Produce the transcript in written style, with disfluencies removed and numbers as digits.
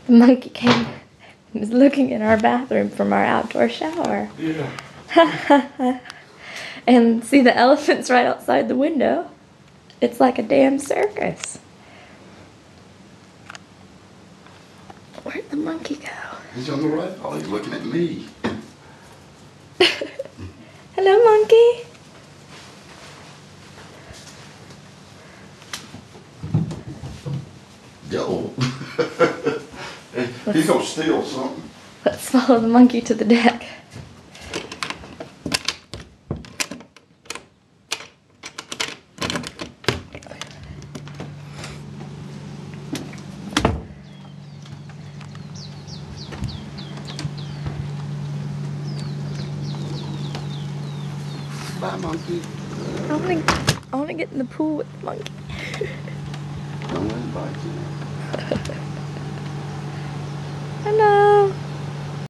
The monkey came and was looking in our bathroom from our outdoor shower. Yeah. And see the elephants right outside the window? It's like a damn circus. Where'd the monkey go? He's on the right. Oh, he's looking at me. Hello, monkey. Yo. He's gonna steal something. Let's follow the monkey to the deck. Bye, monkey. I wanna get in the pool with the monkey. Don't invite you.